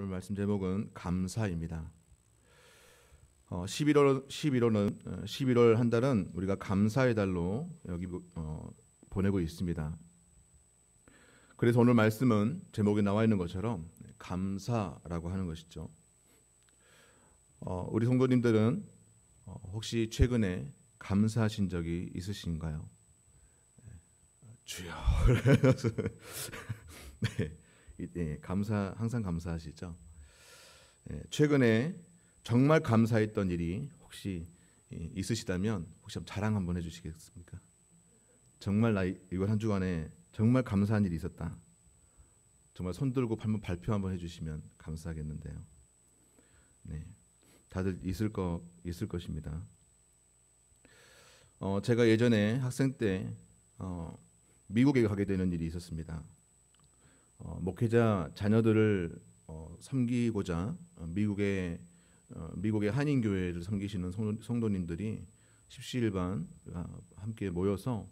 오늘 말씀 제목은 감사입니다. 11월 한 달은 우리가 감사의 달로 여기 보내고 있습니다. 그래서 오늘 말씀은 제목에 나와 있는 것처럼 감사라고 하는 것이죠. 우리 성도님들은 혹시 최근에 감사하신 적이 있으신가요? 주여. 네, 항상 감사하시죠. 최근에 정말 감사했던 일이 혹시 있으시다면 혹시 자랑 한번 해주시겠습니까? 정말 이번 한 주간에 정말 감사한 일이 있었다. 정말 손 들고 한번 발표 한번 해주시면 감사하겠는데요. 네, 다들 있을 것입니다. 제가 예전에 학생 때 미국에 가게 되는 일이 있었습니다. 목회자 자녀들을 섬기고자 미국의 한인 교회를 섬기시는 성도님들이 십시일반 함께 모여서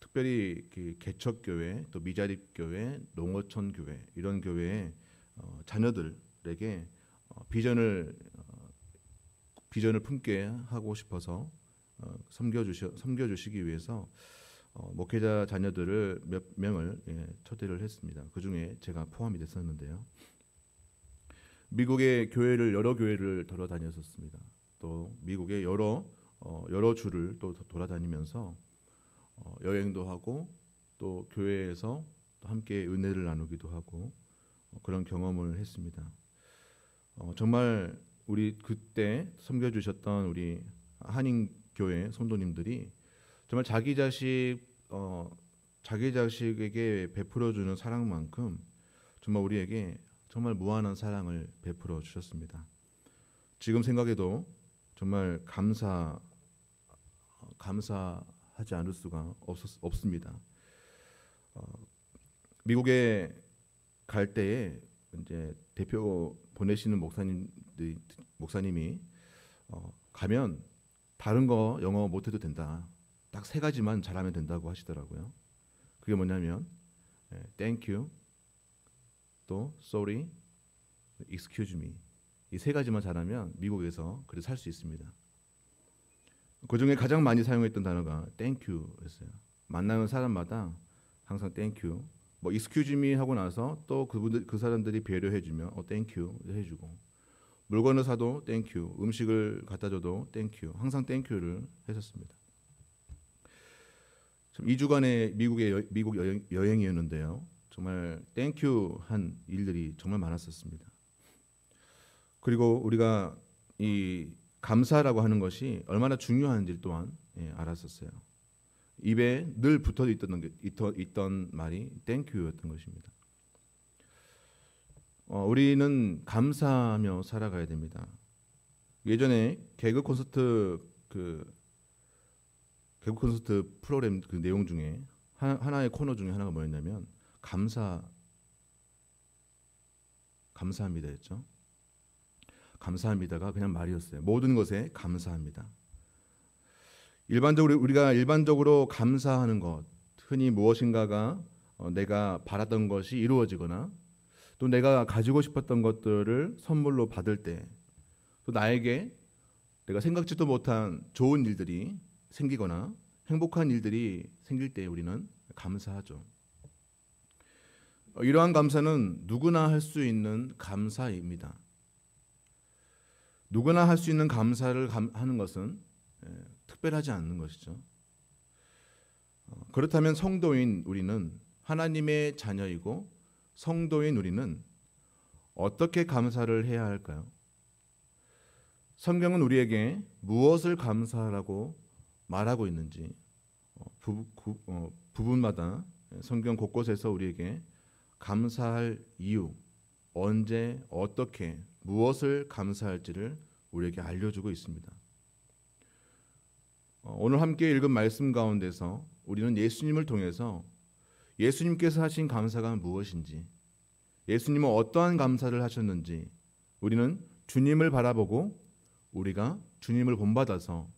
특별히 개척 교회, 또 미자립 교회, 농어촌 교회 이런 교회의 자녀들에게 비전을 품게 하고 싶어서 섬겨주시기 위해서 목회자 자녀들을 몇 명을 초대를 했습니다. 그 중에 제가 포함이 됐었는데요. 미국의 여러 교회를 돌아다녔었습니다. 또 미국의 여러 주를 또 돌아다니면서 여행도 하고 또 교회에서 또 함께 은혜를 나누기도 하고 그런 경험을 했습니다. 정말 우리 그때 섬겨주셨던 우리 한인 교회 성도님들이 정말 자기 자식에게 베풀어주는 사랑만큼 정말 우리에게 정말 무한한 사랑을 베풀어 주셨습니다. 지금 생각해도 정말 감사하지 않을 수가 없습니다. 미국에 갈 때에 이제 대표 보내시는 목사님이 가면 다른 거 영어 못해도 된다. 딱 3가지만 잘하면 된다고 하시더라고요. 그게 뭐냐면 thank you, 또 sorry, excuse me 이 3가지만 잘하면 미국에서 그래도 살 수 있습니다. 그 중에 가장 많이 사용했던 단어가 thank you였어요. 만나는 사람마다 항상 thank you, 뭐 excuse me 하고 나서 또 그 사람들이 배려해주면 thank you 해주고, 물건을 사도 thank you, 음식을 갖다 줘도 thank you, 항상 thank you를 했었습니다. 2주간의 미국 여행이었는데요. 정말 땡큐 한 일들이 정말 많았었습니다. 그리고 우리가 이 감사라고 하는 것이 얼마나 중요한지 또한 알았었어요. 입에 늘 붙어 있던 말이 땡큐였던 것입니다. 우리는 감사하며 살아가야 됩니다. 예전에 개그 콘서트 프로그램 그 내용 중에 하나의 코너 중에 하나가 뭐였냐면 감사합니다였죠. 감사합니다가 그냥 말이었어요. 모든 것에 감사합니다. 우리가 일반적으로 감사하는 것, 흔히 무엇인가가 내가 바랐던 것이 이루어지거나 또 내가 가지고 싶었던 것들을 선물로 받을 때, 또 나에게 내가 생각지도 못한 좋은 일들이 생기거나 행복한 일들이 생길 때 우리는 감사하죠. 이러한 감사는 누구나 할 수 있는 감사입니다. 누구나 할 수 있는 감사를 하는 것은 특별하지 않는 것이죠. 그렇다면 성도인 우리는, 하나님의 자녀이고 성도인 우리는 어떻게 감사를 해야 할까요? 성경은 우리에게 무엇을 감사하라고 말하고 있는지 부분마다 성경 곳곳에서 우리에게 감사할 이유, 언제, 어떻게, 무엇을 감사할지를 우리에게 알려주고 있습니다. 오늘 함께 읽은 말씀 가운데서 우리는 예수님을 통해서 예수님께서 하신 감사가 무엇인지, 예수님은 어떠한 감사를 하셨는지 우리는 주님을 바라보고 우리가 주님을 본받아서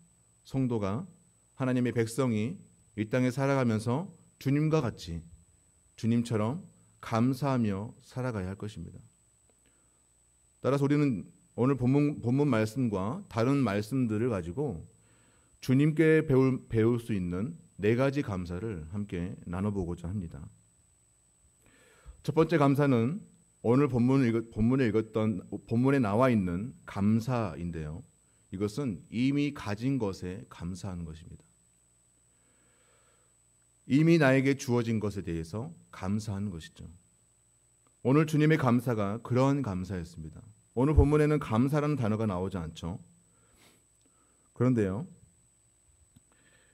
성도가, 하나님의 백성이 이 땅에 살아가면서 주님과 같이, 주님처럼 감사하며 살아가야 할 것입니다. 따라서 우리는 오늘 본문 말씀과 다른 말씀들을 가지고 주님께 배울 수 있는 네 가지 감사를 함께 나눠보고자 합니다. 첫 번째 감사는 오늘 본문에 읽었던 본문에 나와 있는 감사인데요. 이것은 이미 가진 것에 감사하는 것입니다. 이미 나에게 주어진 것에 대해서 감사하는 것이죠. 오늘 주님의 감사가 그런 감사였습니다. 오늘 본문에는 감사라는 단어가 나오지 않죠. 그런데요,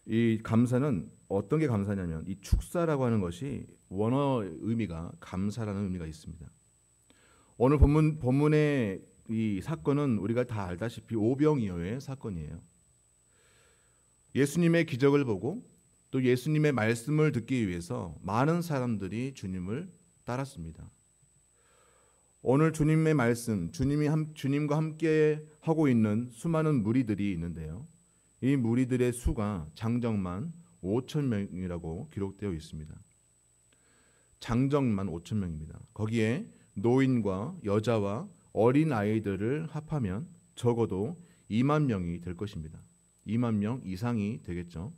이 감사는 어떤 게 감사냐면 이 축사라고 하는 것이 원어 의미가 감사라는 의미가 있습니다. 오늘 본문의 이 사건은 우리가 다 알다시피 오병이어의 사건이에요. 예수님의 기적을 보고 또 예수님의 말씀을 듣기 위해서 많은 사람들이 주님을 따랐습니다. 오늘 주님의 말씀, 주님과 함께 하고 있는 수많은 무리들이 있는데요. 이 무리들의 수가 장정만 5천 명이라고 기록되어 있습니다. 장정만 5천 명입니다. 거기에 노인과 여자와 어린 아이들을 합하면 적어도 2만 명이 될 것입니다. 2만 명 이상이 되겠죠.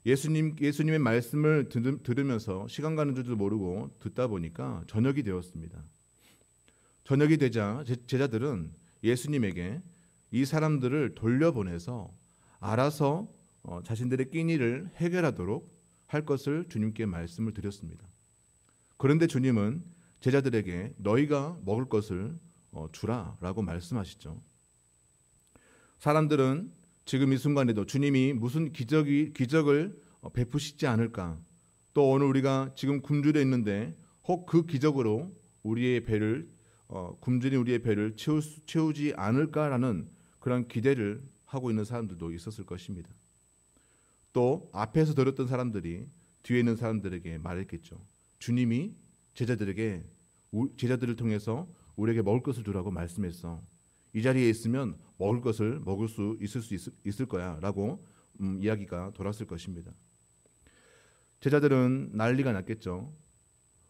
예수님의 말씀을 들으면서 시간 가는 줄도 모르고 듣다 보니까 저녁이 되었습니다. 저녁이 되자 제자들은 예수님에게 이 사람들을 돌려보내서 알아서 자신들의 끼니를 해결하도록 할 것을 주님께 말씀을 드렸습니다. 그런데 주님은 제자들에게 너희가 먹을 것을 주라라고 말씀하시죠. 사람들은 지금 이 순간에도 주님이 무슨 기적을 베푸시지 않을까, 또 오늘 우리가 지금 굶주려 있는데 혹 그 기적으로 우리의 배를 굶주린 우리의 배를 채우지 않을까라는 그런 기대를 하고 있는 사람들도 있었을 것입니다. 또 앞에서 들었던 사람들이 뒤에 있는 사람들에게 말했겠죠. 주님이 제자들을 통해서 우리에게 먹을 것을 주라고 말씀했어. 이 자리에 있으면 먹을 수 있을 거야라고 이야기가 돌았을 것입니다. 제자들은 난리가 났겠죠.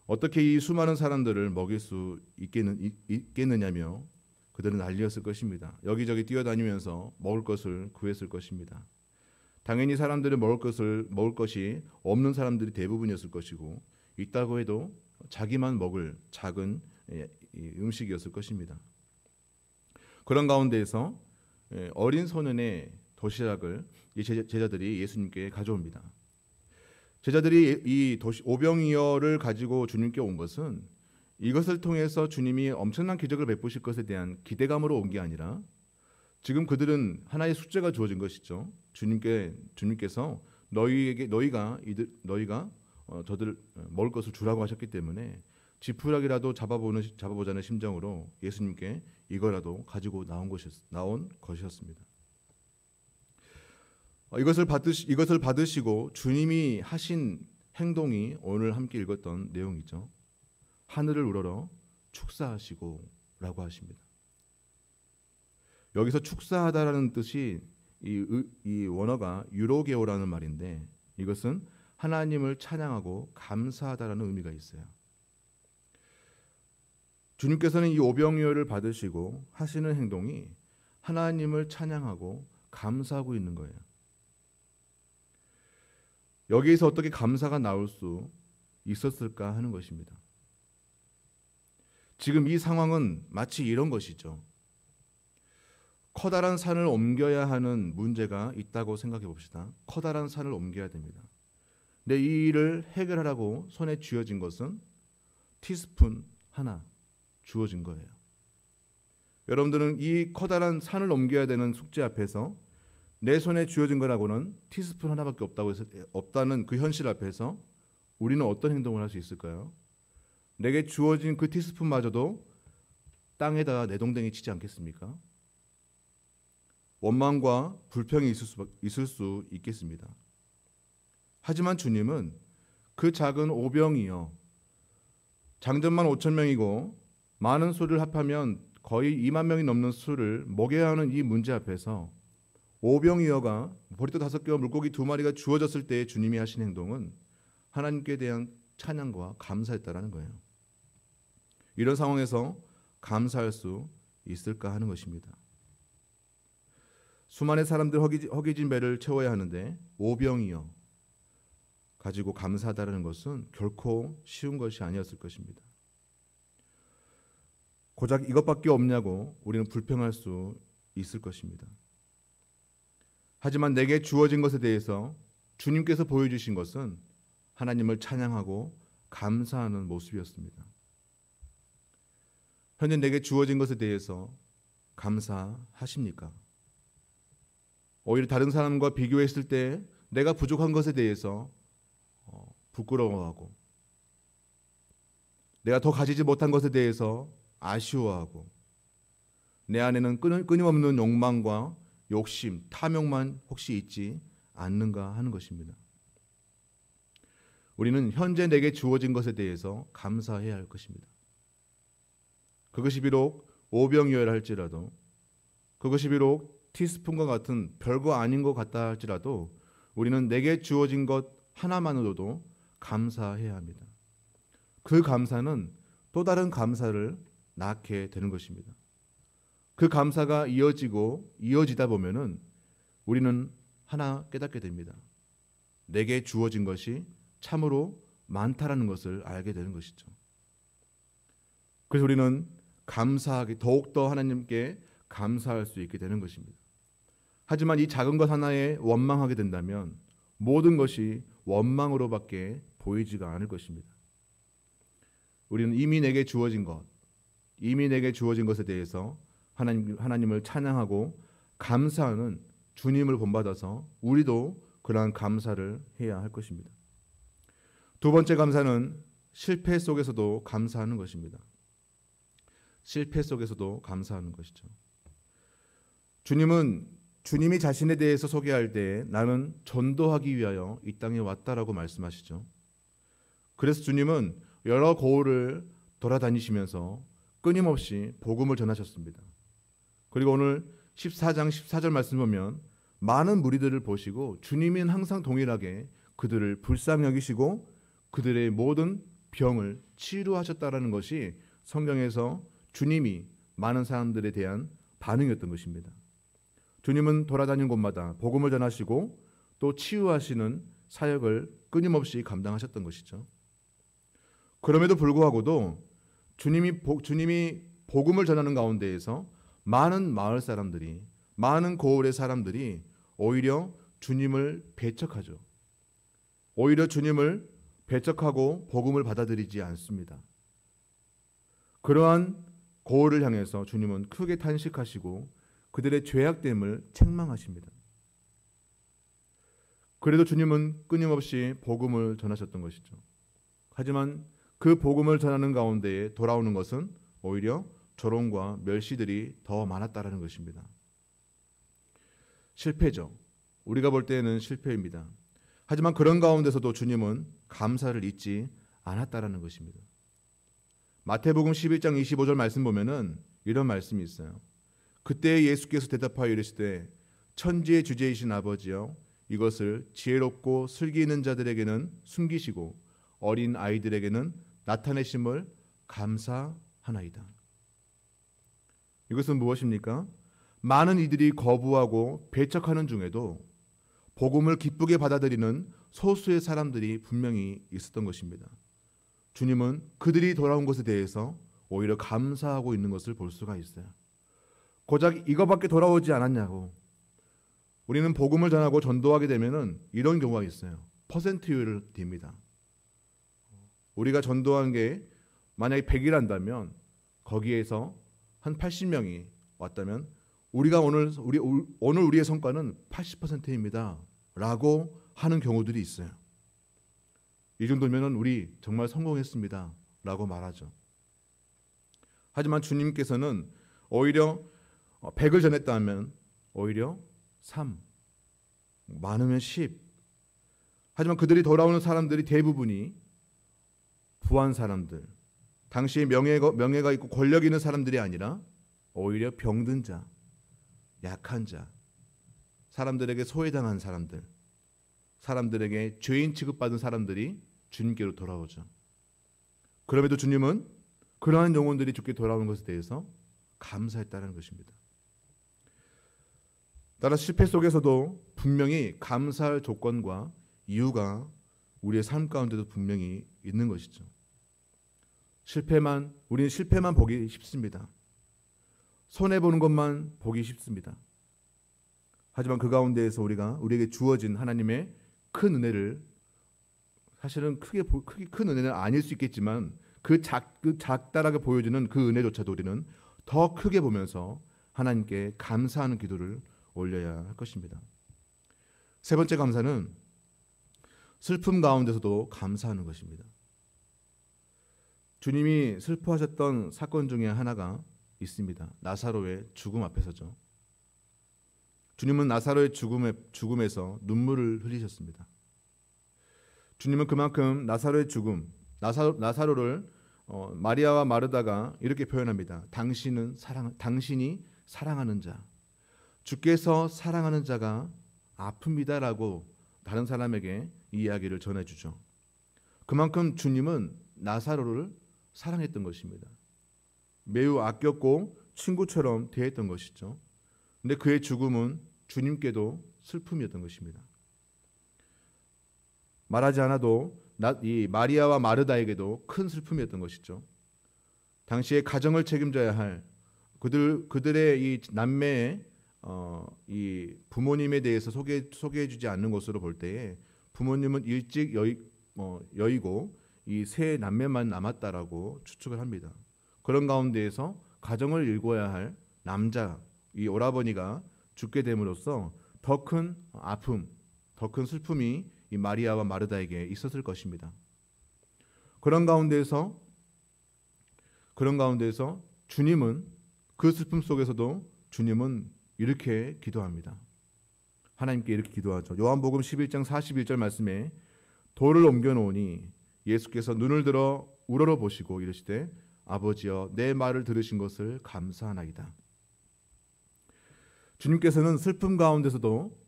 어떻게 이 수많은 사람들을 먹일 수 있겠느냐며 그들은 난리였을 것입니다. 여기저기 뛰어다니면서 먹을 것을 구했을 것입니다. 당연히 사람들은 먹을 것이 없는 사람들이 대부분이었을 것이고 있다고 해도 자기만 먹을 작은 음식이었을 것입니다. 그런 가운데에서 어린 소년의 도시락을 이 제자들이 예수님께 가져옵니다. 제자들이 이 오병이어를 가지고 주님께 온 것은 이것을 통해서 주님이 엄청난 기적을 베푸실 것에 대한 기대감으로 온 게 아니라 지금 그들은 하나의 숙제가 주어진 것이죠. 주님께서 너희가 저들 먹을 것을 주라고 하셨기 때문에 지푸라기라도 잡아보자는 심정으로 예수님께 이거라도 가지고 나온 것이었습니다. 이것을 받으시고 주님이 하신 행동이 오늘 함께 읽었던 내용이죠. 하늘을 우러러 축사하시고라고 하십니다. 여기서 축사하다라는 뜻이 이 원어가 유로게오라는 말인데 이것은 하나님을 찬양하고 감사하다라는 의미가 있어요. 주님께서는 이 오병이어를 받으시고 하시는 행동이 하나님을 찬양하고 감사하고 있는 거예요. 여기에서 어떻게 감사가 나올 수 있었을까 하는 것입니다. 지금 이 상황은 마치 이런 것이죠. 커다란 산을 옮겨야 하는 문제가 있다고 생각해 봅시다. 커다란 산을 옮겨야 됩니다. 근데 이 일을 해결하라고 손에 쥐어진 것은 티스푼 하나 주어진 거예요. 여러분들은 이 커다란 산을 옮겨야 되는 숙제 앞에서 내 손에 쥐어진 거라고는 티스푼 하나밖에 없다는 그 현실 앞에서 우리는 어떤 행동을 할 수 있을까요? 내게 주어진 그 티스푼마저도 땅에다가 내동댕이 치지 않겠습니까? 원망과 불평이 있을 수 있겠습니다. 하지만 주님은 그 작은 오병이어 장전만 5천 명이고 많은 수를 합하면 거의 2만 명이 넘는 수를 먹여야 하는 이 문제 앞에서 오병이어가 보리떡 5개와 물고기 2마리가 주어졌을 때 주님이 하신 행동은 하나님께 대한 찬양과 감사했다라는 거예요. 이런 상황에서 감사할 수 있을까 하는 것입니다. 수많은 사람들 허기진 배를 채워야 하는데 오병이어 가지고 감사하다는 것은 결코 쉬운 것이 아니었을 것입니다. 고작 이것밖에 없냐고 우리는 불평할 수 있을 것입니다. 하지만 내게 주어진 것에 대해서 주님께서 보여주신 것은 하나님을 찬양하고 감사하는 모습이었습니다. 현재 내게 주어진 것에 대해서 감사하십니까? 오히려 다른 사람과 비교했을 때 내가 부족한 것에 대해서 부끄러워하고 내가 더 가지지 못한 것에 대해서 아쉬워하고 내 안에는 끊임없는 욕망과 욕심, 탐욕만 혹시 있지 않는가 하는 것입니다. 우리는 현재 내게 주어진 것에 대해서 감사해야 할 것입니다. 그것이 비록 오병이어라 할지라도, 그것이 비록 티스푼과 같은 별거 아닌 것 같다 할지라도 우리는 내게 주어진 것 하나만으로도 감사해야 합니다. 그 감사는 또 다른 감사를 낳게 되는 것입니다. 그 감사가 이어지다 보면은 우리는 하나 깨닫게 됩니다. 내게 주어진 것이 참으로 많다라는 것을 알게 되는 것이죠. 그래서 우리는 더욱더 하나님께 감사할 수 있게 되는 것입니다. 하지만 이 작은 것 하나에 원망하게 된다면 모든 것이 원망으로밖에 보이지가 않을 것입니다. 우리는 이미 내게 주어진 것에 대해서 하나님을 찬양하고 감사하는 주님을 본받아서 우리도 그러한 감사를 해야 할 것입니다. 두 번째 감사는 실패 속에서도 감사하는 것입니다. 실패 속에서도 감사하는 것이죠. 주님이 자신에 대해서 소개할 때 나는 전도하기 위하여 이 땅에 왔다라고 말씀하시죠. 그래서 주님은 여러 고을을 돌아다니시면서 끊임없이 복음을 전하셨습니다. 그리고 오늘 14장 14절 말씀 보면 많은 무리들을 보시고 주님은 항상 동일하게 그들을 불쌍히 여기시고 그들의 모든 병을 치료하셨다라는 것이 성경에서 주님이 많은 사람들에 대한 반응이었던 것입니다. 주님은 돌아다니는 곳마다 복음을 전하시고 또 치유하시는 사역을 끊임없이 감당하셨던 것이죠. 그럼에도 불구하고도 주님이 복음을 전하는 가운데에서 많은 마을 사람들이, 많은 고을의 사람들이 오히려 주님을 배척하죠. 오히려 주님을 배척하고 복음을 받아들이지 않습니다. 그러한 고을을 향해서 주님은 크게 탄식하시고 그들의 죄악됨을 책망하십니다. 그래도 주님은 끊임없이 복음을 전하셨던 것이죠. 하지만 그 복음을 전하는 가운데에 돌아오는 것은 오히려 조롱과 멸시들이 더 많았다라는 것입니다. 실패죠. 우리가 볼 때는 실패입니다. 하지만 그런 가운데서도 주님은 감사를 잊지 않았다라는 것입니다. 마태복음 11장 25절 말씀 보면은 이런 말씀이 있어요. 그때 예수께서 대답하여 이르시되 천지의 주제이신 아버지여 이것을 지혜롭고 슬기 있는 자들에게는 숨기시고 어린 아이들에게는 나타내심을 감사하나이다. 이것은 무엇입니까? 많은 이들이 거부하고 배척하는 중에도 복음을 기쁘게 받아들이는 소수의 사람들이 분명히 있었던 것입니다. 주님은 그들이 돌아온 것에 대해서 오히려 감사하고 있는 것을 볼 수가 있어요. 고작 이거밖에 돌아오지 않았냐고. 우리는 복음을 전하고 전도하게 되면은 이런 경우가 있어요. 퍼센트율을 띱니다. 우리가 전도한 게 만약에 100이란다면 거기에서 한 80명이 왔다면 오늘 우리의 성과는 80%입니다. 라고 하는 경우들이 있어요. 이 정도면 우리 정말 성공했습니다. 라고 말하죠. 하지만 주님께서는 오히려 100을 전했다면 오히려 3, 많으면 10. 하지만 그들이 돌아오는 사람들이 대부분이 부한 사람들, 당시에 명예가 있고 권력이 있는 사람들이 아니라 오히려 병든 자, 약한 자, 사람들에게 소외당한 사람들, 사람들에게 죄인 취급받은 사람들이 주님께로 돌아오죠. 그럼에도 주님은 그러한 영혼들이 주께 돌아오는 것에 대해서 감사했다는 것입니다. 따라 실패 속에서도 분명히 감사할 조건과 이유가 우리의 삶 가운데도 분명히 있는 것이죠. 우리는 실패만 보기 쉽습니다. 손해보는 것만 보기 쉽습니다. 하지만 그 가운데에서 우리에게 주어진 하나님의 큰 은혜를, 사실은 크게 큰 은혜는 아닐 수 있겠지만 그 작다라게 보여지는 그 은혜조차도 우리는 더 크게 보면서 하나님께 감사하는 기도를 올려야 할 것입니다. 세 번째 감사는 슬픔 가운데서도 감사하는 것입니다. 주님이 슬퍼하셨던 사건 중에 하나가 있습니다. 나사로의 죽음 앞에서죠. 주님은 나사로의 죽음에서 눈물을 흘리셨습니다. 주님은 그만큼 나사로의 죽음, 나사로를 마리아와 마르다가 이렇게 표현합니다. 당신이 사랑하는 자, 주께서 사랑하는 자가 아픕니다라고 다른 사람에게 이 이야기를 전해주죠. 그만큼 주님은 나사로를 사랑했던 것입니다. 매우 아꼈고 친구처럼 대했던 것이죠. 근데 그의 죽음은 주님께도 슬픔이었던 것입니다. 말하지 않아도 이 마리아와 마르다에게도 큰 슬픔이었던 것이죠. 당시에 가정을 책임져야 할 그들의 이 남매의 이 부모님에 대해서 소개해주지 않는 것으로 볼 때에 부모님은 일찍 여의고 이 세 남매만 남았다라고 추측을 합니다. 그런 가운데에서 가정을 일궈야 할 남자, 이 오라버니가 죽게 됨으로써 더 큰 아픔, 더 큰 슬픔이 이 마리아와 마르다에게 있었을 것입니다. 그런 가운데에서 주님은 그 슬픔 속에서도 주님은 이렇게 기도합니다. 하나님께 이렇게 기도하죠. 요한복음 11장 41절 말씀에 돌을 옮겨 놓으니 예수께서 눈을 들어 우러러 보시고 이르시되 아버지여 내 말을 들으신 것을 감사하나이다. 주님께서는 슬픔 가운데서도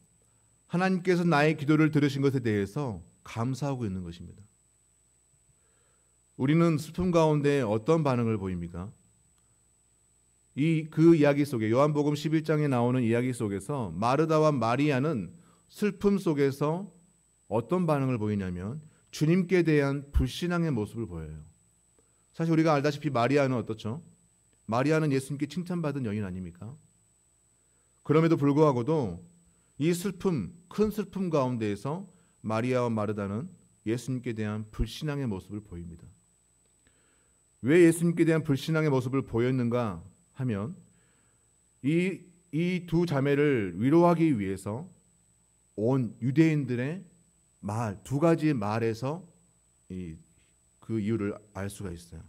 하나님께서 나의 기도를 들으신 것에 대해서 감사하고 있는 것입니다. 우리는 슬픔 가운데 어떤 반응을 보입니까? 그 이야기 속에 요한복음 11장에 나오는 이야기 속에서 마르다와 마리아는 슬픔 속에서 어떤 반응을 보이냐면 주님께 대한 불신앙의 모습을 보여요. 사실 우리가 알다시피 마리아는 어떻죠? 마리아는 예수님께 칭찬받은 여인 아닙니까? 그럼에도 불구하고도 이 큰 슬픔 가운데에서 마리아와 마르다는 예수님께 대한 불신앙의 모습을 보입니다. 왜 예수님께 대한 불신앙의 모습을 보였는가 하면 이 두 자매를 위로하기 위해서 온 유대인들의 두 가지 말에서 그 이유를 알 수가 있어요.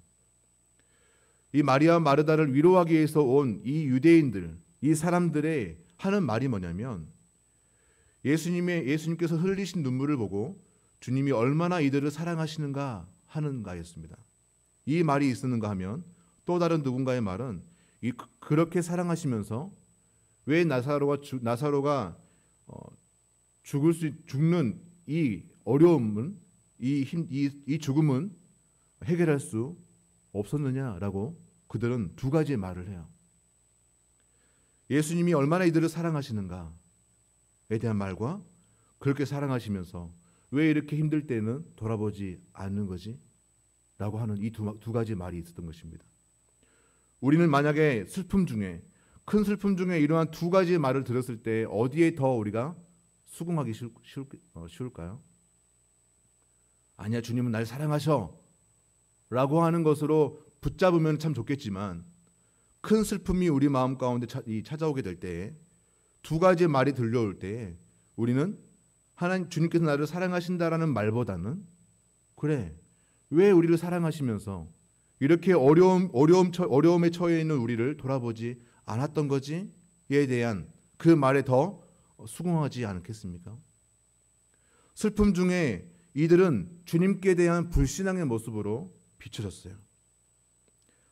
이 마리아와 마르다를 위로하기 위해서 온 이 유대인들, 이 사람들의 하는 말이 뭐냐면 예수님께서 흘리신 눈물을 보고 주님이 얼마나 이들을 사랑하시는가 하는 가였습니다. 이 말이 있었는가 하면 또 다른 누군가의 말은 그렇게 사랑하시면서 왜 나사로가 죽는 이 어려움은 이 죽음은 해결할 수 없었느냐라고 그들은 두 가지의 말을 해요. 예수님이 얼마나 이들을 사랑하시는가에 대한 말과 그렇게 사랑하시면서 왜 이렇게 힘들 때는 돌아보지 않는 거지? 라고 하는 이 두 가지 말이 있었던 것입니다. 우리는 만약에 큰 슬픔 중에 이러한 두 가지의 말을 들었을 때 어디에 더 우리가 수긍하기 쉬울까요? 아니야, 주님은 날 사랑하셔 라고 하는 것으로 붙잡으면 참 좋겠지만 큰 슬픔이 우리 마음 가운데 찾아오게 될 때에 두 가지의 말이 들려올 때에 우리는 주님께서 나를 사랑하신다라는 말보다는 그래, 왜 우리를 사랑하시면서 이렇게 어려움에 처해 있는 우리를 돌아보지 않았던 거지에 대한 그 말에 더 수긍하지 않겠습니까? 슬픔 중에 이들은 주님께 대한 불신앙의 모습으로 비춰졌어요.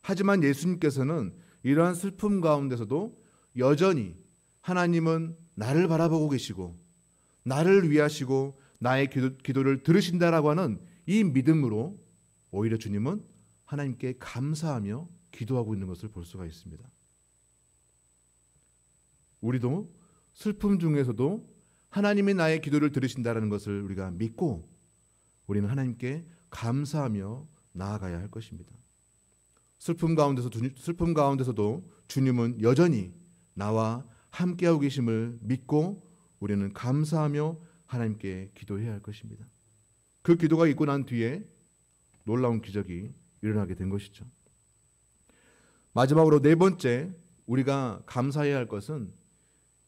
하지만 예수님께서는 이러한 슬픔 가운데서도 여전히 하나님은 나를 바라보고 계시고 나를 위하시고 나의 기도를 들으신다라고 하는 이 믿음으로 오히려 주님은 하나님께 감사하며 기도하고 있는 것을 볼 수가 있습니다. 우리도 슬픔 중에서도 하나님이 나의 기도를 들으신다는 것을 우리가 믿고 우리는 하나님께 감사하며 나아가야 할 것입니다. 슬픔 가운데서도 주님은 여전히 나와 함께하고 계심을 믿고 우리는 감사하며 하나님께 기도해야 할 것입니다. 그 기도가 있고 난 뒤에 놀라운 기적이 일어나게 된 것이죠. 마지막으로 네 번째, 우리가 감사해야 할 것은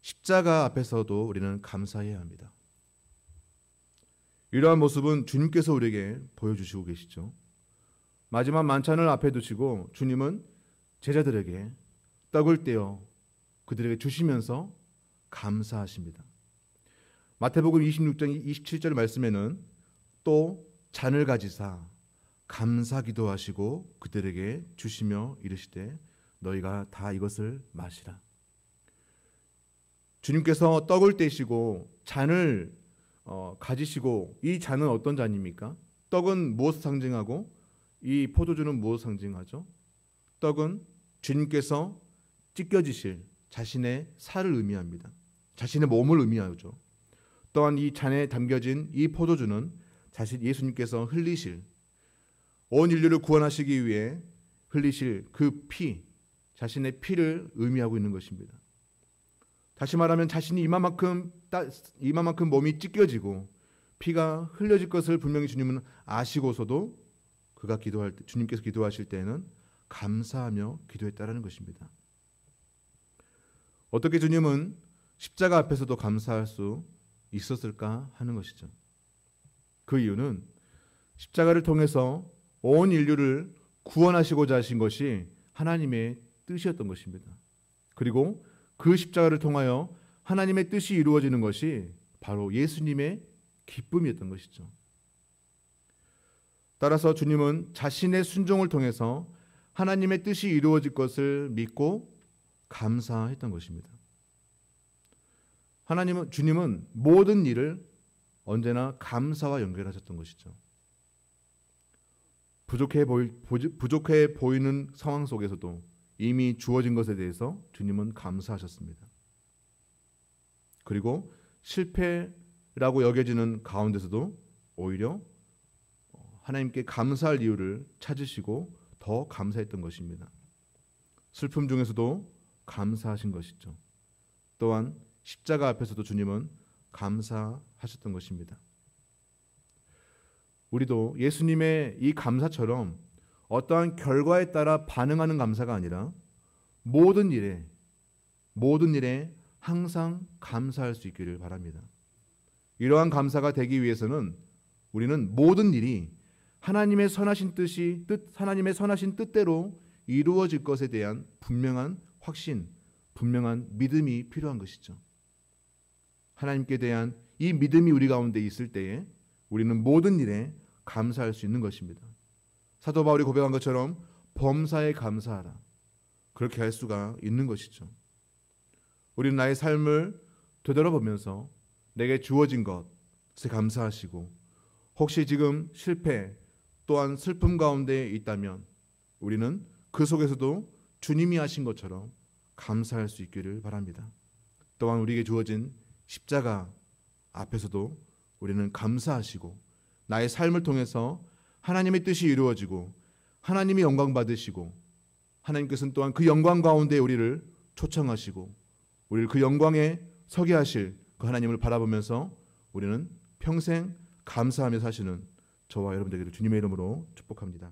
십자가 앞에서도 우리는 감사해야 합니다. 이러한 모습은 주님께서 우리에게 보여주시고 계시죠. 마지막 만찬을 앞에 두시고 주님은 제자들에게 떡을 떼어 그들에게 주시면서 감사하십니다. 마태복음 26장 27절 말씀에는 또 잔을 가지사 감사 기도하시고 그들에게 주시며 이르시되 너희가 다 이것을 마시라. 주님께서 떡을 떼시고 잔을 가지시고, 이 잔은 어떤 잔입니까? 떡은 무엇을 상징하고 이 포도주는 무엇을 상징하죠? 떡은 주님께서 찢겨지실 자신의 살을 의미합니다. 자신의 몸을 의미하죠. 또한 이 잔에 담겨진 이 포도주는 예수님께서 흘리실, 온 인류를 구원하시기 위해 흘리실 그 피, 자신의 피를 의미하고 있는 것입니다. 다시 말하면 자신이 이만큼 몸이 찢겨지고 피가 흘려질 것을 분명히 주님은 아시고서도 주님께서 기도하실 때에는 감사하며 기도했다라는 것입니다. 어떻게 주님은 십자가 앞에서도 감사할 수 있었을까 하는 것이죠. 그 이유는 십자가를 통해서 온 인류를 구원하시고자 하신 것이 하나님의 뜻이었던 것입니다. 그리고 그 십자가를 통하여 하나님의 뜻이 이루어지는 것이 바로 예수님의 기쁨이었던 것이죠. 따라서 주님은 자신의 순종을 통해서 하나님의 뜻이 이루어질 것을 믿고 감사했던 것입니다. 주님은 모든 일을 언제나 감사와 연결하셨던 것이죠. 부족해 보이는 상황 속에서도 이미 주어진 것에 대해서 주님은 감사하셨습니다. 그리고 실패라고 여겨지는 가운데서도 오히려 하나님께 감사할 이유를 찾으시고 더 감사했던 것입니다. 슬픔 중에서도 감사하신 것이죠. 또한 십자가 앞에서도 주님은 감사하셨던 것입니다. 우리도 예수님의 이 감사처럼 어떠한 결과에 따라 반응하는 감사가 아니라 모든 일에 항상 감사할 수 있기를 바랍니다. 이러한 감사가 되기 위해서는 우리는 모든 일이 하나님의 선하신 뜻대로 이루어질 것에 대한 분명한 확신, 분명한 믿음이 필요한 것이죠. 하나님께 대한 이 믿음이 우리 가운데 있을 때에 우리는 모든 일에 감사할 수 있는 것입니다. 사도 바울이 고백한 것처럼 범사에 감사하라. 그렇게 할 수가 있는 것이죠. 우리는 나의 삶을 되돌아보면서 내게 주어진 것에 감사하시고, 혹시 지금 실패 또한 슬픔 가운데 있다면 우리는 그 속에서도 주님이 하신 것처럼 감사할 수 있기를 바랍니다. 또한 우리에게 주어진 십자가 앞에서도 우리는 감사하시고, 나의 삶을 통해서 하나님의 뜻이 이루어지고 하나님이 영광 받으시고, 하나님께서는 또한 그 영광 가운데 우리를 초청하시고 우리를 그 영광에 서게 하실 그 하나님을 바라보면서 우리는 평생 감사하며 사시는 저와 여러분 되기를 주님의 이름으로 축복합니다.